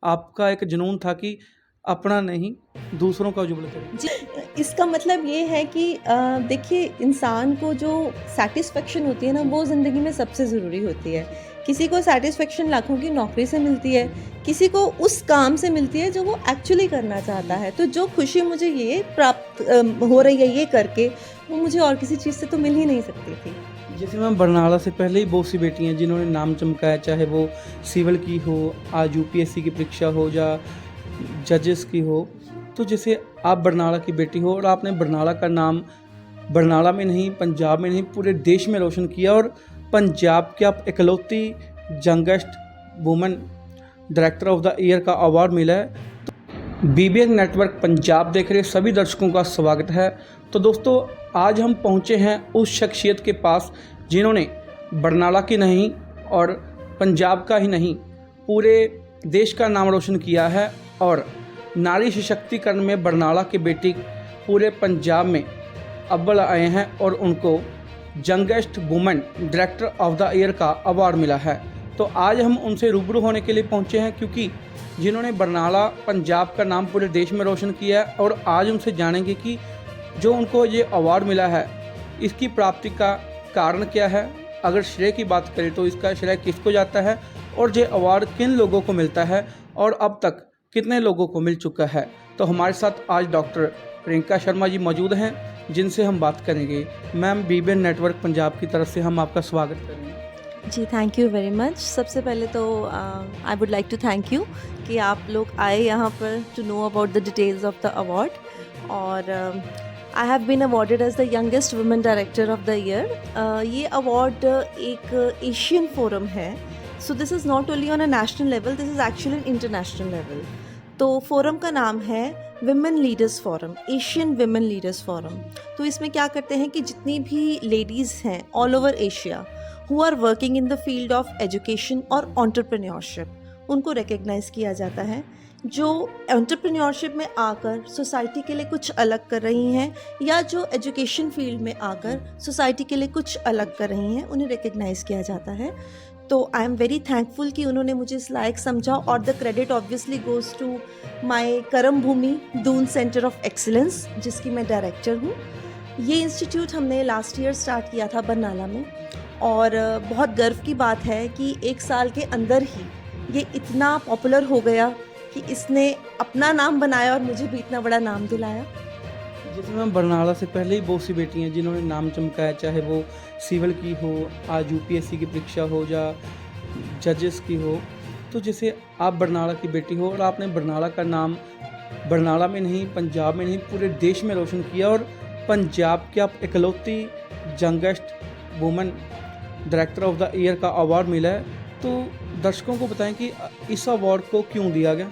आपका एक जुनून था कि अपना नहीं, दूसरों का उजाला करें? जी, इसका मतलब ये है कि देखिए इंसान को जो सैटिस्फैक्शन होती है ना वो ज़िंदगी में सबसे ज़रूरी होती है। किसी को सैटिस्फैक्शन लाखों की नौकरी से मिलती है, किसी को उस काम से मिलती है जो वो एक्चुअली करना चाहता जी। है। तो जो खुशी मुझे ये प्राप्त हो रही है ये करके, वो मुझे और किसी चीज़ से तो मिल ही नहीं सकती थी। जैसे मैम बरनाला से पहले ही बहुत सी बेटी हैं जिन्होंने नाम चमकाया, चाहे वो सिविल की हो, आज यूपीएससी की परीक्षा हो या जजेस की हो। तो जैसे आप बरनाला की बेटी हो और आपने बरनाला का नाम बरनाला में नहीं, पंजाब में नहीं, पूरे देश में रोशन किया और पंजाब की आप इकलौती youngest woman director of the year का अवार्ड मिला है। बीबीएन नेटवर्क पंजाब देख रहे सभी दर्शकों का स्वागत है। तो दोस्तों, आज हम पहुंचे हैं उस शख्सियत के पास जिन्होंने बरनाला की नहीं और पंजाब का ही नहीं, पूरे देश का नाम रोशन किया है और नारी सशक्तिकरण में बरनाला की बेटी पूरे पंजाब में अव्वल आए हैं और उनको youngest women director of the year का अवार्ड मिला है। तो आज हम उनसे रूबरू होने के लिए पहुंचे हैं, क्योंकि जिन्होंने बरनाला पंजाब का नाम पूरे देश में रोशन किया है, और आज उनसे जानेंगे कि जो उनको ये अवार्ड मिला है इसकी प्राप्ति का कारण क्या है। अगर श्रेय की बात करें तो इसका श्रेय किसको जाता है और ये अवार्ड किन लोगों को मिलता है और अब तक कितने लोगों को मिल चुका है। तो हमारे साथ आज डॉक्टर प्रियंका शर्मा जी मौजूद हैं जिनसे हम बात करेंगे। मैम, बीबीएन नेटवर्क पंजाब की तरफ से हम आपका स्वागत करेंगे। जी, थैंक यू वेरी मच। सबसे पहले तो I would like to thank you कि आप लोग आए यहाँ पर to know about the details of the award. और I have been awarded as the youngest women director of the year. ये अवार्ड एक एशियन फोरम है, so this is not only on a national level, this is actually an international level. तो forum का नाम है women leaders forum, Asian women leaders forum. तो इसमें क्या करते हैं कि जितनी भी लेडीज़ हैं all over Asia who are working in the field of education और entrepreneurship, उनको रिकग्नाइज़ किया जाता है। जो एंटरप्रेन्योरशिप में आकर सोसाइटी के लिए कुछ अलग कर रही हैं या जो एजुकेशन फील्ड में आकर सोसाइटी के लिए कुछ अलग कर रही हैं, उन्हें रिकग्नाइज़ किया जाता है। तो आई एम वेरी थैंकफुल कि उन्होंने मुझे इस लायक समझा, और the credit obviously goes to my Karam Bhoomi Doon centre of excellence, जिसकी मैं डायरेक्टर हूँ। ये इंस्टीट्यूट हमने लास्ट ईयर स्टार्ट किया था बरनाला में, और बहुत गर्व की बात है कि 1 साल के अंदर ही ये इतना पॉपुलर हो गया कि इसने अपना नाम बनाया और मुझे भी इतना बड़ा नाम दिलाया। जैसे मैम बरनाला से पहले ही बहुत सी बेटी हैं जिन्होंने नाम चमकाया, चाहे वो सिविल की हो, आज यूपीएससी की परीक्षा हो या जजेस की हो। तो जैसे आप बरनाला की बेटी हो और आपने बरनाला का नाम बरनाला में नहीं, पंजाब में नहीं, पूरे देश में रोशन किया और पंजाब की आप इकलौती youngest women director of the year का अवार्ड मिला है। तो दर्शकों को बताएं कि इस अवार्ड को क्यों दिया गया,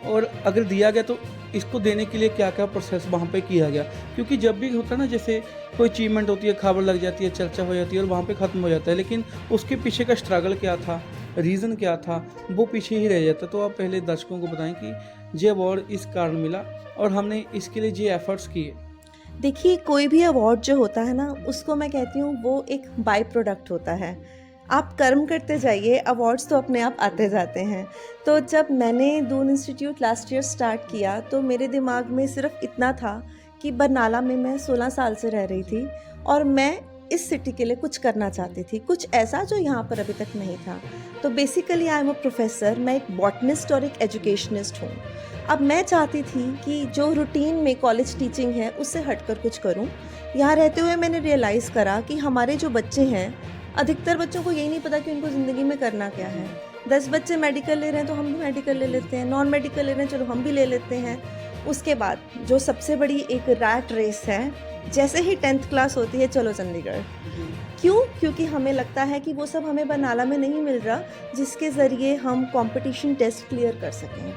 और अगर दिया गया तो इसको देने के लिए क्या क्या प्रोसेस वहाँ पे किया गया। क्योंकि जब भी होता है ना, जैसे कोई अचीवमेंट होती है, खबर लग जाती है, चर्चा हो जाती है और वहाँ पे ख़त्म हो जाता है, लेकिन उसके पीछे का स्ट्रगल क्या था, रीज़न क्या था, वो पीछे ही रह जाता है। तो आप पहले दर्शकों को बताएं कि ये अवार्ड इस कारण मिला और हमने इसके लिए ये एफर्ट्स किए। देखिए, कोई भी अवार्ड जो होता है ना, उसको मैं कहती हूँ वो एक बाय प्रोडक्ट होता है। आप कर्म करते जाइए, अवार्ड्स तो अपने आप आते जाते हैं। तो जब मैंने Doon institute last year start किया तो मेरे दिमाग में सिर्फ इतना था कि बरनाला में मैं 16 साल से रह रही थी और मैं इस सिटी के लिए कुछ करना चाहती थी, कुछ ऐसा जो यहाँ पर अभी तक नहीं था। तो basically I am a professor, मैं एक बॉटनिस्ट और एक एजुकेशनिस्ट हूँ। अब मैं चाहती थी कि जो रूटीन में कॉलेज टीचिंग है उससे हटकर कुछ करूं। यहाँ रहते हुए मैंने रियलाइज़ करा कि हमारे जो बच्चे हैं, अधिकतर बच्चों को यही नहीं पता कि उनको ज़िंदगी में करना क्या है। 10 बच्चे मेडिकल ले रहे हैं तो हम भी मेडिकल ले लेते हैं, नॉन मेडिकल ले रहे हैं चलो हम भी ले लेते हैं। उसके बाद जो सबसे बड़ी एक रैट रेस है, जैसे ही 10th क्लास होती है चलो चंडीगढ़। क्यों? क्योंकि हमें लगता है कि वो सब हमें बरनाला में नहीं मिल रहा जिसके ज़रिए हम कंपटीशन टेस्ट क्लियर कर सकें।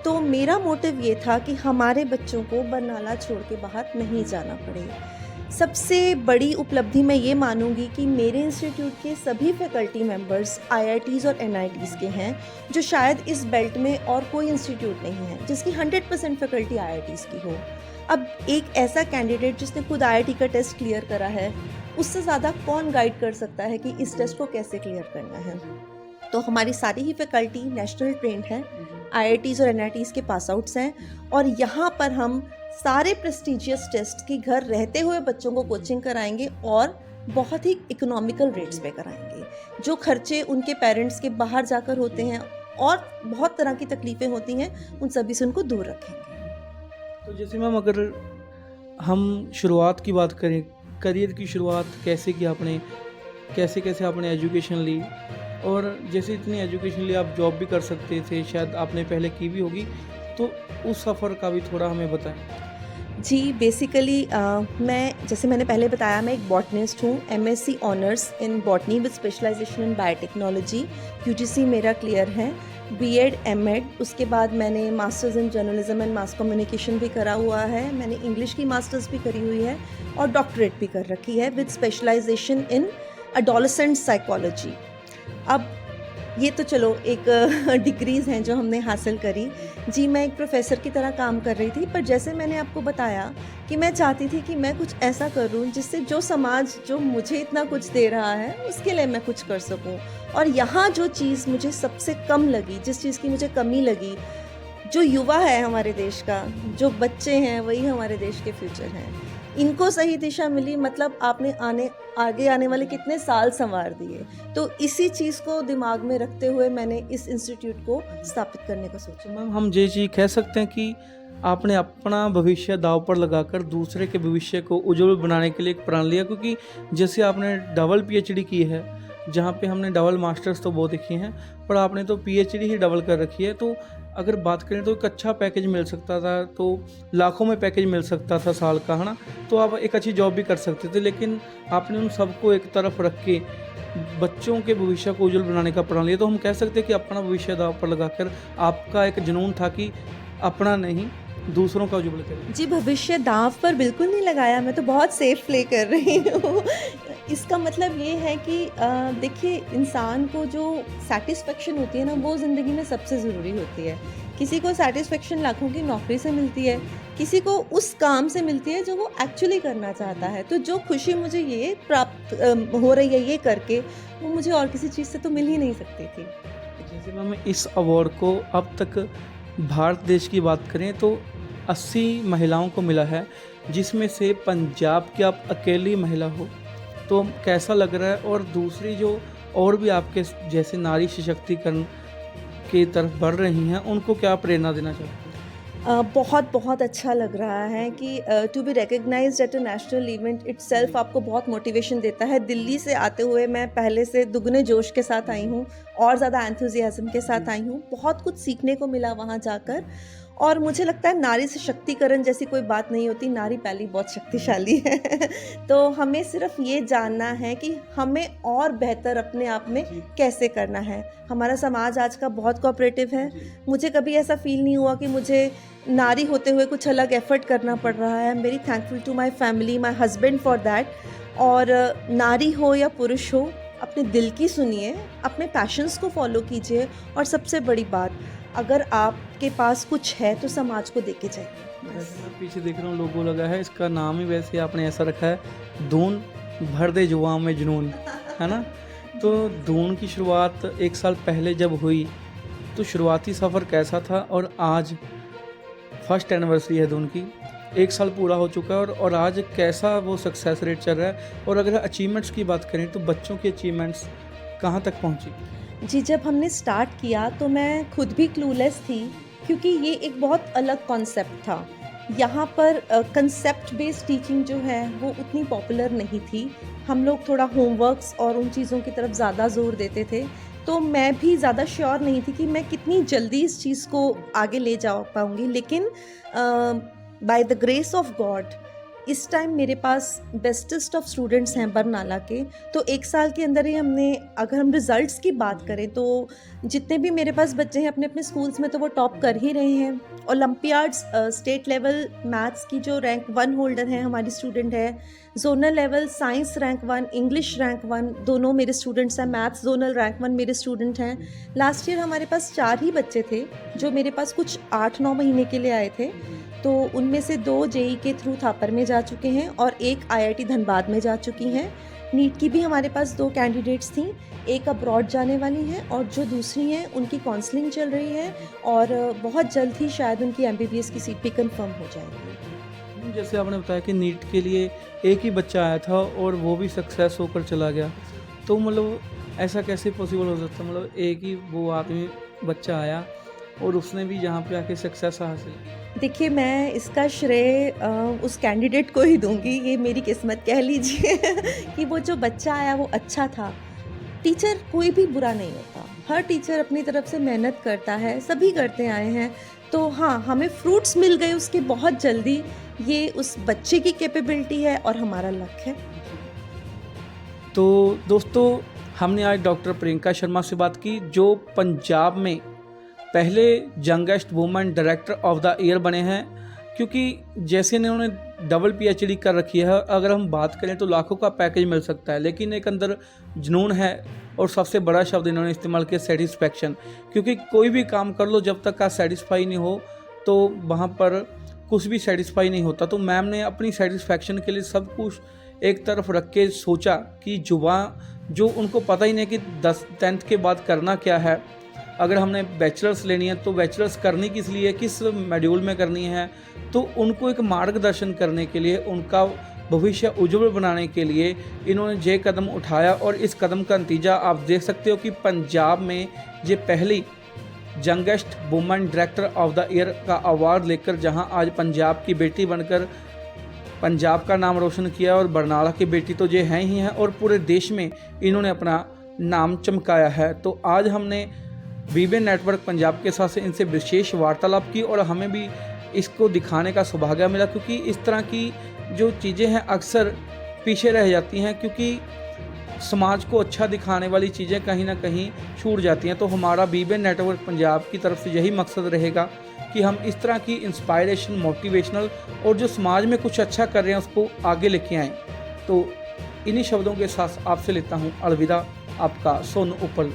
तो मेरा मोटिव ये था कि हमारे बच्चों को बरनाला छोड़ के बाहर नहीं जाना पड़े। सबसे बड़ी उपलब्धि मैं ये मानूंगी कि मेरे इंस्टीट्यूट के सभी फैकल्टी मेंबर्स आईआईटीज़ और एनआईटीज़ के हैं, जो शायद इस बेल्ट में और कोई इंस्टीट्यूट नहीं है जिसकी 100% फैकल्टी आईआईटीज़ की हो। अब एक ऐसा कैंडिडेट जिसने खुद आईआईटी का टेस्ट क्लियर करा है, उससे ज़्यादा कौन गाइड कर सकता है कि इस टेस्ट को कैसे क्लियर करना है। तो हमारी सारी ही फैकल्टी नेशनल ट्रेंड है, IITs और NITs के पास आउट्स हैं, और यहाँ पर हम सारे प्रेस्टिजियस टेस्ट की घर रहते हुए बच्चों को कोचिंग कराएंगे और बहुत ही इकोनॉमिकल रेट्स पे कराएंगे। जो खर्चे उनके पेरेंट्स के बाहर जाकर होते हैं और बहुत तरह की तकलीफ़ें होती हैं, उन सभी से उनको दूर रखेंगे। तो जैसे मैम अगर हम शुरुआत की बात करें, करियर की शुरुआत कैसे की आपने, कैसे कैसे आपने एजुकेशन ली, और जैसे इतनी एजुकेशन ली आप जॉब भी कर सकते थे, शायद आपने पहले की भी होगी, तो उस सफ़र का भी थोड़ा हमें बताएं। जी, बेसिकली मैं, जैसे मैंने पहले बताया, मैं एक बॉटनिस्ट हूँ, MSc honours in botany with specialisation in biotechnology. UGC मेरा क्लियर है, B.Ed M.Ed, उसके बाद मैंने masters in journalism and mass communication भी करा हुआ है, मैंने इंग्लिश की मास्टर्स भी करी हुई है और डॉक्टरेट भी कर रखी है with specialisation in adolescent psychology. अब ये तो चलो एक डिग्रीज़ हैं जो हमने हासिल करी। जी, मैं एक प्रोफ़ेसर की तरह काम कर रही थी, पर जैसे मैंने आपको बताया कि मैं चाहती थी कि मैं कुछ ऐसा करूं जिससे जो समाज जो मुझे इतना कुछ दे रहा है उसके लिए मैं कुछ कर सकूं। और यहाँ जो चीज़ मुझे सबसे कम लगी, जिस चीज़ की मुझे कमी लगी, जो युवा है हमारे देश का, जो बच्चे हैं, वही हमारे देश के फ्यूचर हैं। इनको सही दिशा मिली, मतलब आपने आगे आने वाले कितने साल संवार दिए। तो इसी चीज़ को दिमाग में रखते हुए मैंने इस इंस्टीट्यूट को स्थापित करने का सोचा। मैम हम ये चीज़ कह सकते हैं कि आपने अपना भविष्य दांव पर लगाकर दूसरे के भविष्य को उज्जवल बनाने के लिए एक प्रण लिया, क्योंकि जैसे आपने डबल PhD की है, जहाँ पे हमने डबल मास्टर्स तो बहुत देखी हैं, पर आपने तो PhD ही डबल कर रखी है। तो अगर बात करें तो एक अच्छा पैकेज मिल सकता था, तो लाखों में पैकेज मिल सकता था साल का, है ना, तो आप एक अच्छी जॉब भी कर सकते थे, लेकिन आपने उन सबको एक तरफ रख के बच्चों के भविष्य को उज्जवल बनाने का प्रण लिया। तो हम कह सकते हैं कि अपना भविष्य दांव पर लगाकर आपका एक जुनून था कि अपना नहीं, दूसरों का उज्जवल करें। जी, भविष्य दांव पर बिल्कुल नहीं लगाया, मैं तो बहुत सेफ प्ले कर रही हूँ। इसका मतलब ये है कि देखिए, इंसान को जो सैटिस्फैक्शन होती है ना, वो ज़िंदगी में सबसे ज़रूरी होती है। किसी को सैटिस्फैक्शन लाखों की नौकरी से मिलती है, किसी को उस काम से मिलती है जो वो एक्चुअली करना चाहता है। तो जो खुशी मुझे ये प्राप्त हो रही है ये करके, वो मुझे और किसी चीज़ से तो मिल ही नहीं सकती थी। जैसे मैम इस अवार्ड को अब तक भारत देश की बात करें तो 80 महिलाओं को मिला है, जिसमें से पंजाब की आप अकेली महिला हो, तो कैसा लग रहा है? और दूसरी जो और भी आपके जैसे नारी सशक्तिकरण की तरफ बढ़ रही हैं, उनको क्या प्रेरणा देना चाहते हैं? बहुत बहुत अच्छा लग रहा है कि to be recognised at a national event itself आपको बहुत मोटिवेशन देता है। दिल्ली से आते हुए मैं पहले से दुगने जोश के साथ आई हूँ और ज़्यादा एंथुजियाज्म के साथ आई हूँ। बहुत कुछ सीखने को मिला वहाँ जाकर, और मुझे लगता है नारी सशक्तिकरण जैसी कोई बात नहीं होती, नारी पहले बहुत शक्तिशाली है। तो हमें सिर्फ ये जानना है कि हमें और बेहतर अपने आप में कैसे करना है। हमारा समाज आज का बहुत कोऑपरेटिव है। मुझे कभी ऐसा फील नहीं हुआ कि मुझे नारी होते हुए कुछ अलग एफर्ट करना पड़ रहा है। I am very thankful to my family, my husband for that. और नारी हो या पुरुष हो, अपने दिल की सुनिए, अपने पैशंस को फॉलो कीजिए, और सबसे बड़ी बात, अगर आपके पास कुछ है तो समाज को देके जाइए। वैसे मैं पीछे देख रहा हूँ लोगो लगा है, इसका नाम ही वैसे आपने ऐसा रखा है, धून भर दे जुआ में जुनून, है ना। तो धून की शुरुआत 1 साल पहले जब हुई, तो शुरुआती सफ़र कैसा था? और आज फर्स्ट एनिवर्सरी है धून की, 1 साल पूरा हो चुका है, और आज कैसा वो सक्सेस रेट चल रहा है? और अगर अचीवमेंट्स की बात करें तो बच्चों की अचीवमेंट्स कहाँ तक पहुँची? जी, जब हमने स्टार्ट किया तो मैं खुद भी क्लूलेस थी, क्योंकि ये एक बहुत अलग कॉन्सेप्ट था। यहाँ पर कंसेप्ट बेस्ड टीचिंग जो है वो उतनी पॉपुलर नहीं थी। हम लोग थोड़ा होमवर्क्स और उन चीज़ों की तरफ ज़्यादा जोर देते थे। तो मैं भी ज़्यादा श्योर नहीं थी कि मैं कितनी जल्दी इस चीज़ को आगे ले जा पाऊँगी, लेकिन by the grace of God इस टाइम मेरे पास बेस्टेस्ट ऑफ स्टूडेंट्स हैं बरनाला के। तो 1 साल के अंदर ही हमने, अगर हम रिज़ल्ट्स की बात करें तो जितने भी मेरे पास बच्चे हैं अपने अपने स्कूल्स में, तो वो टॉप कर ही रहे हैं। ओलंपियाड्स, स्टेट लेवल मैथ्स की जो रैंक 1 होल्डर हैं हमारी स्टूडेंट है, zonal level science rank 1, English rank 1, दोनों मेरे स्टूडेंट्स हैं। मैथ्स जोनल रैंक 1 मेरे स्टूडेंट हैं। लास्ट ईयर हमारे पास 4 ही बच्चे थे जो मेरे पास कुछ 8-9 महीने के लिए आए थे। तो उनमें से 2 जेई के थ्रू थापर में जा चुके हैं और 1 IIT धनबाद में जा चुकी हैं। नीट की भी हमारे पास 2 कैंडिडेट्स थी, एक अब्रॉड जाने वाली हैं और जो दूसरी हैं उनकी काउंसलिंग चल रही है और बहुत जल्द ही शायद उनकी एमबीबीएस की सीट भी कंफर्म हो जाएगी। जैसे आपने बताया कि नीट के लिए एक ही बच्चा आया था और वो भी सक्सेस होकर चला गया, तो मतलब ऐसा कैसे पॉसिबल हो सकता है? मतलब एक ही वो आदमी बच्चा आया और उसने भी यहाँ पे आके सक्सेस हासिल की। देखिए, मैं इसका श्रेय उस कैंडिडेट को ही दूँगी, ये मेरी किस्मत कह लीजिए कि वो जो बच्चा आया वो अच्छा था। टीचर कोई भी बुरा नहीं होता, हर टीचर अपनी तरफ से मेहनत करता है, सभी करते आए हैं। तो हाँ, हमें फ्रूट्स मिल गए उसके बहुत जल्दी, ये उस बच्चे की कैपेबिलिटी है और हमारा लक है। तो दोस्तों, हमने आज डॉक्टर प्रियंका शर्मा से बात की, जो पंजाब में पहले youngest women director of the year बने हैं। क्योंकि जैसे इन्होंने डबल पीएचडी कर रखी है, अगर हम बात करें तो लाखों का पैकेज मिल सकता है, लेकिन एक अंदर जुनून है और सबसे बड़ा शब्द इन्होंने इस्तेमाल किया सेटिस्फैक्शन। क्योंकि कोई भी काम कर लो, जब तक आप सेटिस्फाई नहीं हो तो वहाँ पर कुछ भी सेटिस्फाई नहीं होता। तो मैम ने अपनी सेटिस्फैक्शन के लिए सब कुछ एक तरफ रख के सोचा कि जो उनको पता ही नहीं कि 10th के बाद करना क्या है, अगर हमने बैचलर्स लेनी है तो बैचलर्स करनी किस लिए, किस मॉड्यूल में करनी है, तो उनको एक मार्गदर्शन करने के लिए, उनका भविष्य उज्जवल बनाने के लिए इन्होंने ये कदम उठाया। और इस कदम का नतीजा आप देख सकते हो कि पंजाब में ये पहली youngest women director of the year का अवार्ड लेकर, जहां आज पंजाब की बेटी बनकर पंजाब का नाम रोशन किया, और बरनाला की बेटी तो ये हैं ही हैं और पूरे देश में इन्होंने अपना नाम चमकाया है। तो आज हमने वीबीएन नेटवर्क पंजाब के साथ से इनसे विशेष वार्तालाप की और हमें भी इसको दिखाने का सौभाग्य मिला, क्योंकि इस तरह की जो चीज़ें हैं अक्सर पीछे रह जाती हैं, क्योंकि समाज को अच्छा दिखाने वाली चीज़ें कहीं ना कहीं छूट जाती हैं। तो हमारा वीबीएन नेटवर्क पंजाब की तरफ से यही मकसद रहेगा कि हम इस तरह की इंस्पायरेशन, मोटिवेशनल और जो समाज में कुछ अच्छा कर रहे हैं उसको आगे लेके आएँ। तो इन्हीं शब्दों के साथ आपसे लेता हूँ अलविदा, आपका सोनू उपल।